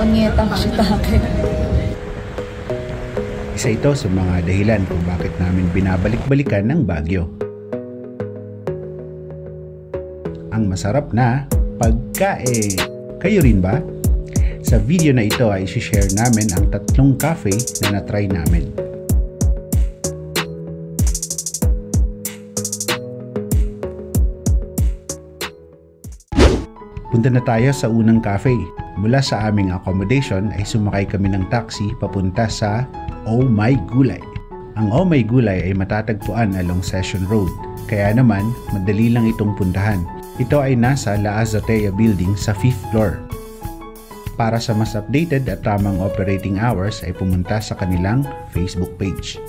punyetang shiitake. Isa ito sa mga dahilan kung bakit namin binabalik-balikan ng Baguio. Ang masarap na pagkain. Kayo rin ba? Sa video na ito ay isi-share namin ang 3 cafe na na-try namin. Punta na tayo sa unang cafe. Mula sa aming accommodation ay sumakay kami ng taxi papunta sa Oh My Gulay. Ang Oh My Gulay ay matatagpuan along Session Road, kaya naman madali lang itong puntahan. Ito ay nasa La Azotea Building sa 5th floor. Para sa mas updated at tamang operating hours ay pumunta sa kanilang Facebook page.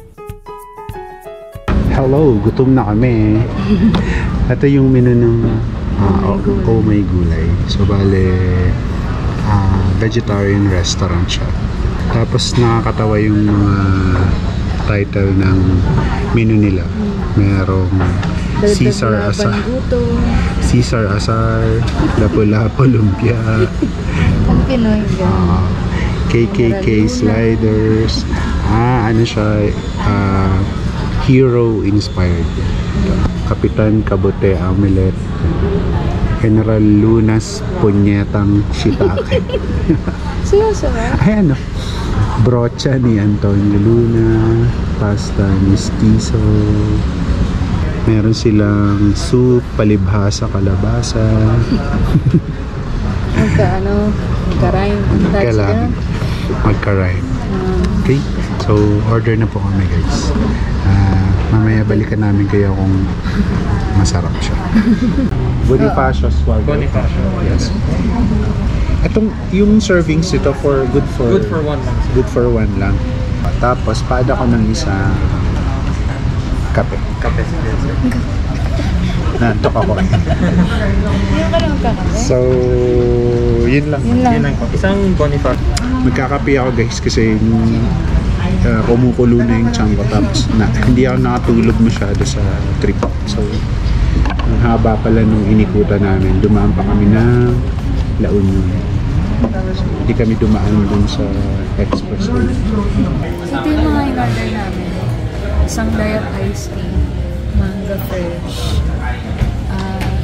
Hello, gutom na kami. Ito yung menu ng Oh My Gulay. So bale, vegetarian restaurant siya. Tapos nakakatawa yung mga title ng menu nila. Merong Caesar Asar, Lapu-Lapu Lumpia, Ang Pinoy KKK Sliders. Ano siya? Hero inspired. Kapitan Kabote Omelette, General Lunas Punyetang Shiitake. Seryoso ba? Ay ano? Brocha ni Antonio Luna, pasta mestizo. Meron silang soup, palibhasa, kalabasa. Magka-rhyme. Okay, so order na po kami guys. Mamaya balikan namin kayo kung masarap siya. Bonifacius Waldo. Bonifacius. Yes. Itong yung servings ito for good for 1 lang. Good for 1 lang. Tapos paada ko ng isang kape. Nantok ako. Yung ka lang kakape? So, yun lang. Yun lang po. Isang Bonifacius. Magkakape ako guys kasi kumukulo na yung tiyan ko, tapos hindi ako nakatulog masyado sa trip. So, ang haba pala nung inikutan namin. Dumaan pa kami ng La Union. So, hindi kami dumaan dun sa expressway. Ito yung mga in-order namin. Isang diet iced tea, manga fresh,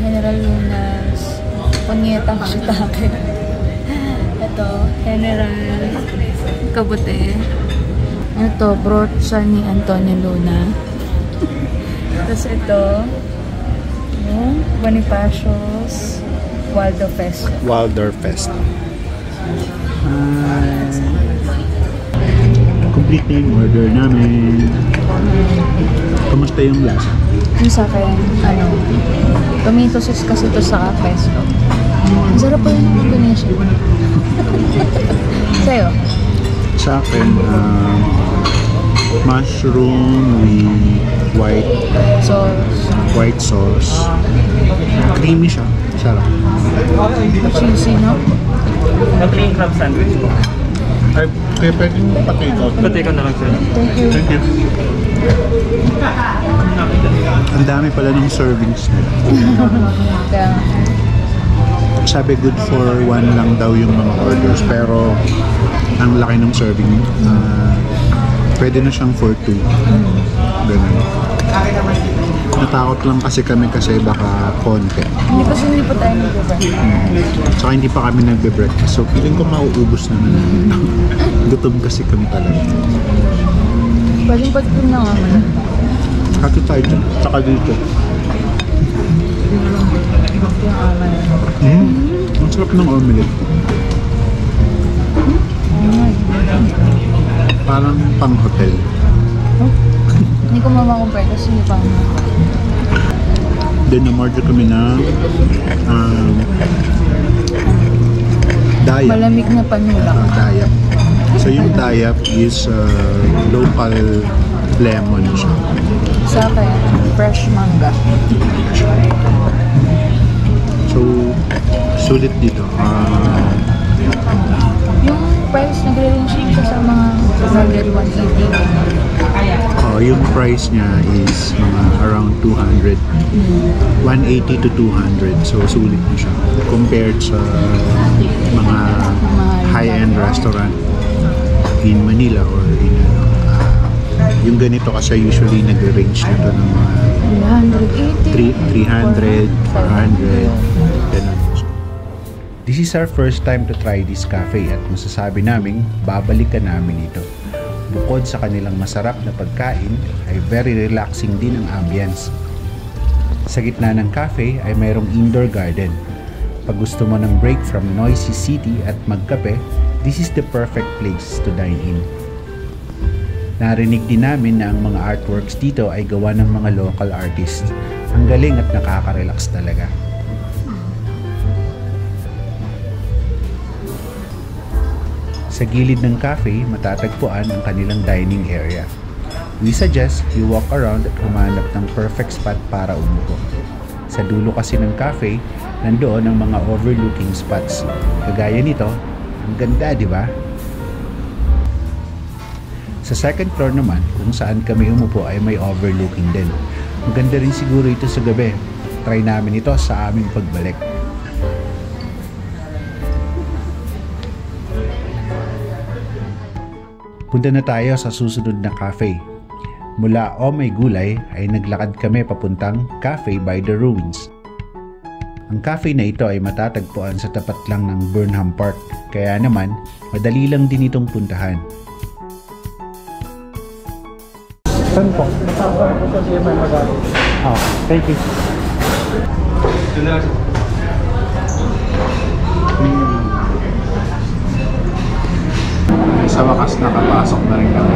General Lunas punyetang shiitake. Ito, General Kabote. Ito, brocha ni Antonio Luna. Tapos ito, yung Bonifacius Waldorfest. Complete na yung order namin. Kamusta yung lasa? Yung sa akin, tomato sauce kasi ito sa pesto. Ang sarap pa yung combination. Sa'yo? Sa akin, mushroom with white sauce. Creamy siya. Sarap. Cheesy, no? Mag-cream crab sandwich po. Ay, kaya pwedeng pa-take out. Pa-take out na lang sila. Thank you. Thank you. Ang dami pala ng servings nila. Kaya, sabi good for 1 lang daw yung mga orders, pero ang laki ng serving. Pwede na siyang for 2. Ganun. Natakot lang kasi kami kasi baka konti. hindi pa tayo nag-breakfast. Saka hindi pa kami nagbe-breakfast. So feeling ko mauubos naman. Gutom kasi kami talaga. Pwedeng pati na nga man. Hati tayo dyan. Saka dito. Yung amay. Ang sarap ng omelette. Parang pang hotel. Hindi ko mamakompare kasi hindi pa ako. Then na-order kami na dayap. Malamig na panulak. Dayap. So yung dayap is local lemon siya. Sa akin, fresh manga. So, sulit dito. Yung price nagre-range siya sa mga 100, 180. Yung price niya is mga around 200. 180 to 200. So, sulit na siya. Compared sa mga high-end restaurant in Manila or in yung ganito kasi usually nag-range nito ng mga 300, 400, ganun. This is our first time to try this cafe at masasabi naming babalikan namin ito. Bukod sa kanilang masarap na pagkain, ay very relaxing din ang ambience. Sa gitna ng cafe ay mayroong indoor garden. Pag gusto mo ng break from noisy city at magkape, this is the perfect place to dine in. Narinig din namin na ang mga artworks dito ay gawa ng mga local artists. Ang galing at nakaka-relax talaga. Sa gilid ng cafe, matatagpuan ang kanilang dining area. We suggest you walk around at humanap ng perfect spot para umupo. Sa dulo kasi ng cafe, nandoon ang mga overlooking spots. Kagaya nito, ang ganda, di ba? Sa second floor naman, kung saan kami umupo ay may overlooking din. Maganda rin siguro ito sa gabi. Try namin ito sa aming pagbalik. Punta na tayo sa susunod na cafe. Mula Oh My Gulay ay naglakad kami papuntang Cafe by the Ruins. Ang cafe na ito ay matatagpuan sa tapat lang ng Burnham Park, kaya naman madali lang din itong puntahan. Saan po? Thank you. Sa wakas nakapasok na rin kami.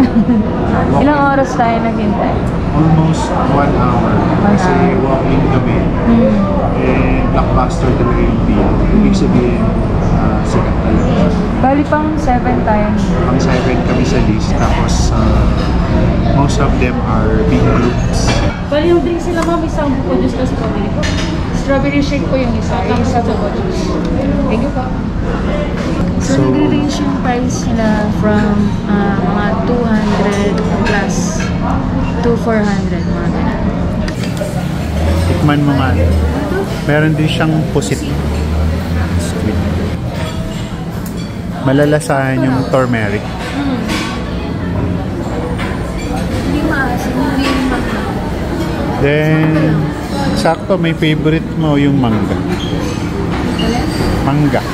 Ilang oras tayo naghintay? Almost 1 hour. Kasi walking kami. And blockbuster talaga yung view. Ibig sabihin, sikat talaga. Bali pang 7 tayo. Pang 7 kami sa list. Tapos, most of them are big groups. Bali yung drinks sila ma'am, isang buko juice na strawberry po. Strawberry shake po yung isa, yung isa buko juice. Thank you po. So, nag-range yung price nila from mga 200 plus to 400, mga ganun. Tikman mo nga. Meron din siyang pusit. Sweet. Malalasahan yung turmeric. Hindi maasim, hindi mangga. Then, sakto may favorite mo yung mangga. Mangga.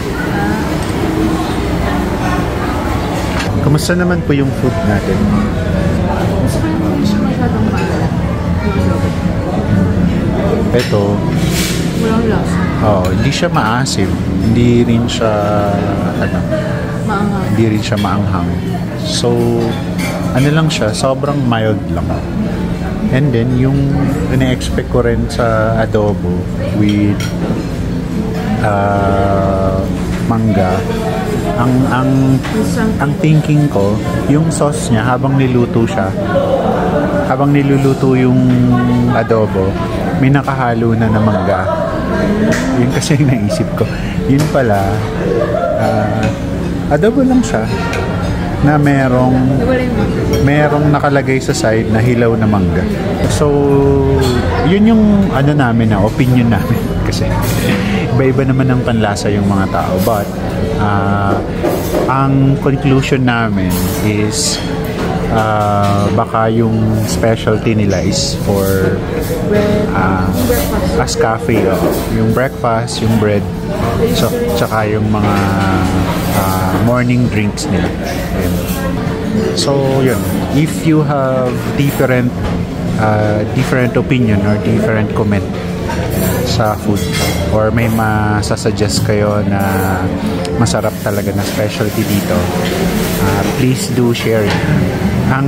Kamusta naman po yung food natin? Gusto ko yung hindi siya masyadong maalat. Ito, Walang lasa. hindi siya maasim. Hindi rin siya, Maanghang. hindi rin siya maanghang. So, ano lang siya, sobrang mild lang. And then, yung ina-expect ko rin sa adobo with mangga, ang thinking ko, yung sauce niya habang niluluto yung adobo, may nakahalo na na mangga. Yun kasi yung naisip ko. Yun pala, adobo lang siya na merong nakalagay sa side na hilaw na mangga. So, yun yung namin na opinion namin kasi iba-iba naman ng panlasa yung mga tao, but ang conclusion namin is baka yung specialty nila is for as cafe, yung breakfast, yung bread, so tsaka yung mga morning drinks nila. So yun, if you have different opinion or different comment sa food or may masasuggest kayo na masarap talaga na specialty dito, please do share it. Ang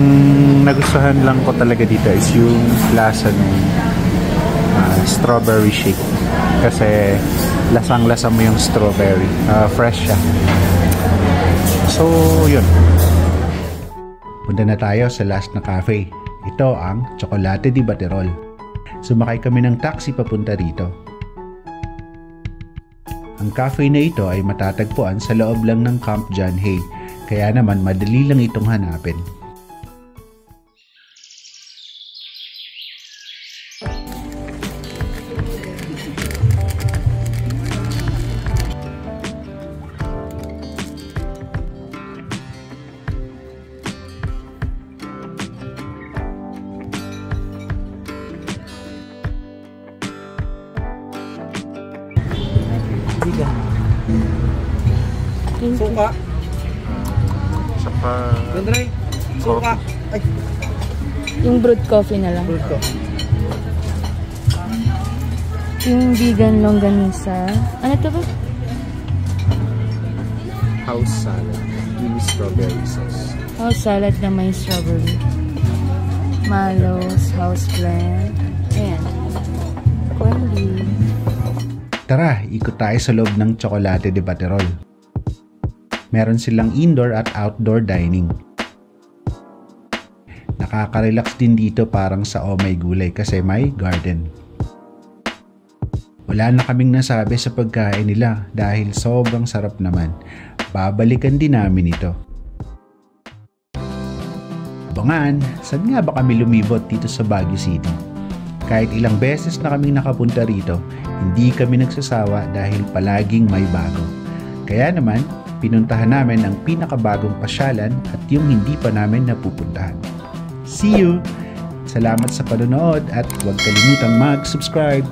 nagustuhan lang ko talaga dito is yung lasa ng strawberry shake kasi lasang-lasa mo yung strawberry, fresh siya. So yun, punta na tayo sa last na cafe. Ito ang Chocolate di Baterol. Sumakay kami ng taxi papunta rito. Ang cafe na ito ay matatagpuan sa loob lang ng Camp John Hay, kaya naman madali lang itong hanapin. Thank you. Suka. Saka Dandray. Suka. Ay, Yung brewed coffee na lang. fruit ko. Yung vegan longganisa. Ano to ba? house salad with strawberry sauce. House salad na may strawberry. Malos, house blend. Ayan. Quendy. Tara, ikot tayo sa loob ng Chocolate de Baterol. Meron silang indoor at outdoor dining. Nakaka-relax din dito parang sa Oh My Gulay kasi may garden. Wala na kaming nasabi sa pagkain nila dahil sobrang sarap naman. Babalikan din namin ito. Abangan, saan nga ba kami lumibot dito sa Baguio City? Kahit ilang beses na kaming nakapunta rito, hindi kami nagsasawa dahil palaging may bago. Kaya naman, pinuntahan namin ang pinakabagong pasyalan at yung hindi pa namin napupuntahan. See you! Salamat sa panonood at huwag kalimutang mag-subscribe!